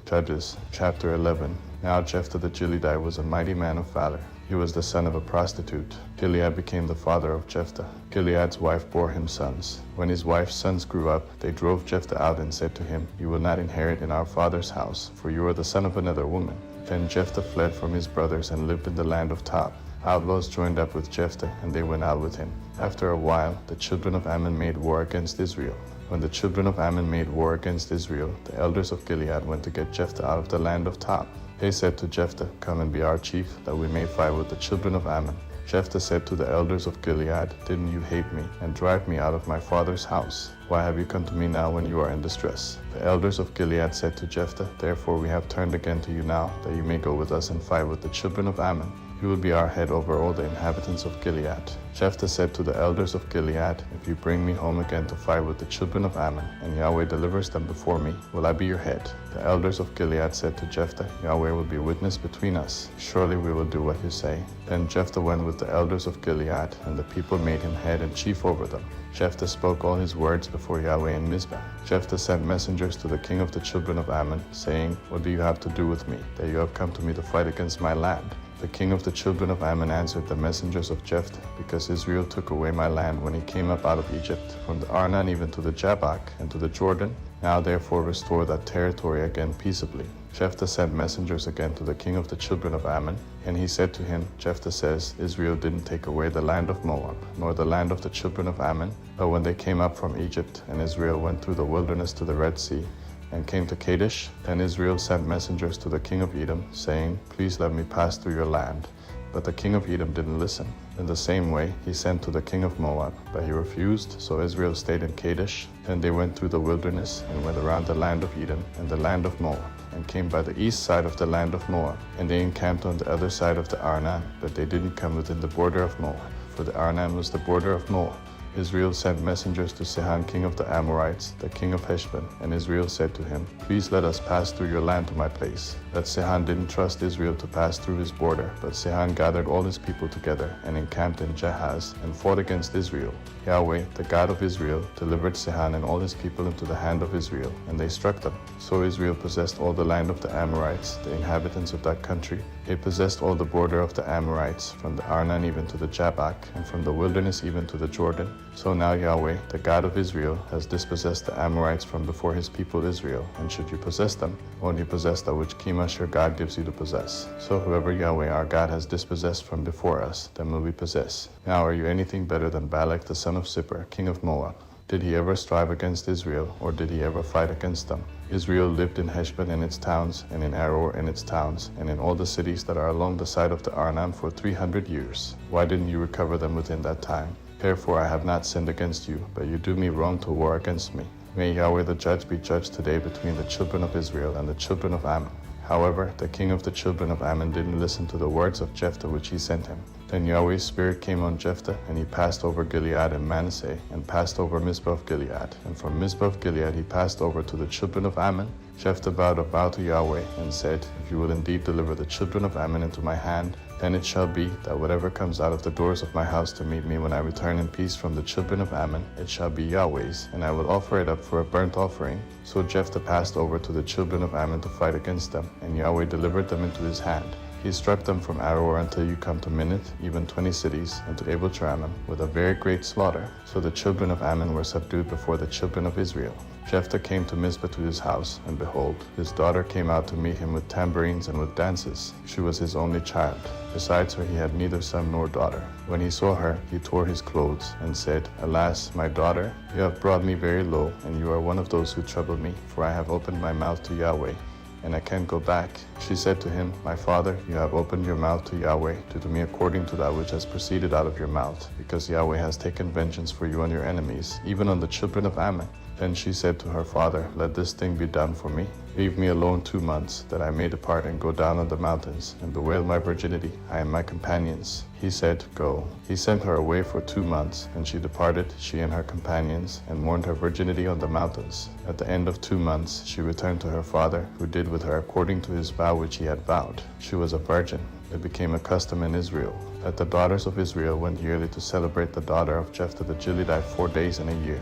Judges chapter 11. Now Jephthah the Gileadite was a mighty man of valor. He was the son of a prostitute. Gilead became the father of Jephthah. Gilead's wife bore him sons. When his wife's sons grew up, they drove Jephthah out and said to him, "You will not inherit in our father's house, for you are the son of another woman." Then Jephthah fled from his brothers and lived in the land of Tob. Outlaws joined up with Jephthah, and they went out with him. After a while, the children of Ammon made war against Israel. When the children of Ammon made war against Israel, the elders of Gilead went to get Jephthah out of the land of Tob. They said to Jephthah, "Come and be our chief, that we may fight with the children of Ammon." Jephthah said to the elders of Gilead, "Didn't you hate me and drive me out of my father's house? Why have you come to me now when you are in distress?" The elders of Gilead said to Jephthah, "Therefore we have turned again to you now, that you may go with us and fight with the children of Ammon. You will be our head over all the inhabitants of Gilead." Jephthah said to the elders of Gilead, "If you bring me home again to fight with the children of Ammon, and Yahweh delivers them before me, will I be your head?" The elders of Gilead said to Jephthah, "Yahweh will be witness between us. Surely we will do what you say." Then Jephthah went with the elders of Gilead, and the people made him head and chief over them. Jephthah spoke all his words before Yahweh in Mizpah. Jephthah sent messengers to the king of the children of Ammon, saying, "What do you have to do with me, that you have come to me to fight against my land?" The king of the children of Ammon answered the messengers of Jephthah, "Because Israel took away my land when he came up out of Egypt, from the Arnon even to the Jabbok and to the Jordan. Now therefore restore that territory again peaceably." Jephthah sent messengers again to the king of the children of Ammon, and he said to him, "Jephthah says, Israel didn't take away the land of Moab, nor the land of the children of Ammon, but when they came up from Egypt, and Israel went through the wilderness to the Red Sea, and came to Kadesh, then Israel sent messengers to the king of Edom, saying, 'Please let me pass through your land.' But the king of Edom didn't listen. In the same way, he sent to the king of Moab, but he refused, so Israel stayed in Kadesh. Then they went through the wilderness, and went around the land of Edom and the land of Moab, and came by the east side of the land of Moab. And they encamped on the other side of the Arnon, but they didn't come within the border of Moab, for the Arnon was the border of Moab. Israel sent messengers to Sihon king of the Amorites, the king of Heshbon, and Israel said to him, "Please let us pass through your land to my place." But Sihon didn't trust Israel to pass through his border, but Sihon gathered all his people together and encamped in Jahaz and fought against Israel. Yahweh, the God of Israel, delivered Sihon and all his people into the hand of Israel, and they struck them. So Israel possessed all the land of the Amorites, the inhabitants of that country. They possessed all the border of the Amorites, from the Arnon even to the Jabbok, and from the wilderness even to the Jordan. So now Yahweh, the God of Israel, has dispossessed the Amorites from before his people Israel. And should you possess them, only possess that which Chemosh your God gives you to possess. So whoever Yahweh our God has dispossessed from before us, then will we possess. Now are you anything better than Balak the son of Zippor, king of Moab? Did he ever strive against Israel, or did he ever fight against them? Israel lived in Heshbon and its towns, and in Aroer and its towns, and in all the cities that are along the side of the Arnon for 300 years. Why didn't you recover them within that time? Therefore I have not sinned against you, but you do me wrong to war against me. May Yahweh the judge be judged today between the children of Israel and the children of Ammon." However, the king of the children of Ammon didn't listen to the words of Jephthah which he sent him. Then Yahweh's spirit came on Jephthah, and he passed over Gilead and Manasseh, and passed over Mizpah of Gilead. And from Mizpah of Gilead he passed over to the children of Ammon. Jephthah vowed a vow to Yahweh, and said, "If you will indeed deliver the children of Ammon into my hand, then it shall be that whatever comes out of the doors of my house to meet me when I return in peace from the children of Ammon, it shall be Yahweh's, and I will offer it up for a burnt offering." So Jephthah passed over to the children of Ammon to fight against them, and Yahweh delivered them into his hand. He struck them from Aroer until you come to Minnith, even 20 cities, and to Abel-Cheramim, with a very great slaughter. So the children of Ammon were subdued before the children of Israel. Jephthah came to Mizpah to his house, and behold, his daughter came out to meet him with tambourines and with dances. She was his only child. Besides her he had neither son nor daughter. When he saw her, he tore his clothes, and said, "Alas, my daughter, you have brought me very low, and you are one of those who trouble me, for I have opened my mouth to Yahweh, and I can't go back." She said to him, "My father, you have opened your mouth to Yahweh, to do me according to that which has proceeded out of your mouth, because Yahweh has taken vengeance for you on your enemies, even on the children of Ammon." Then she said to her father, "Let this thing be done for me. Leave me alone 2 months, that I may depart and go down on the mountains, and bewail my virginity, I and my companions." He said, "Go." He sent her away for 2 months, and she departed, she and her companions, and mourned her virginity on the mountains. At the end of 2 months she returned to her father, who did with her according to his vow which he had vowed. She was a virgin. It became a custom in Israel that the daughters of Israel went yearly to celebrate the daughter of Jephthah the Gileadite 4 days in a year.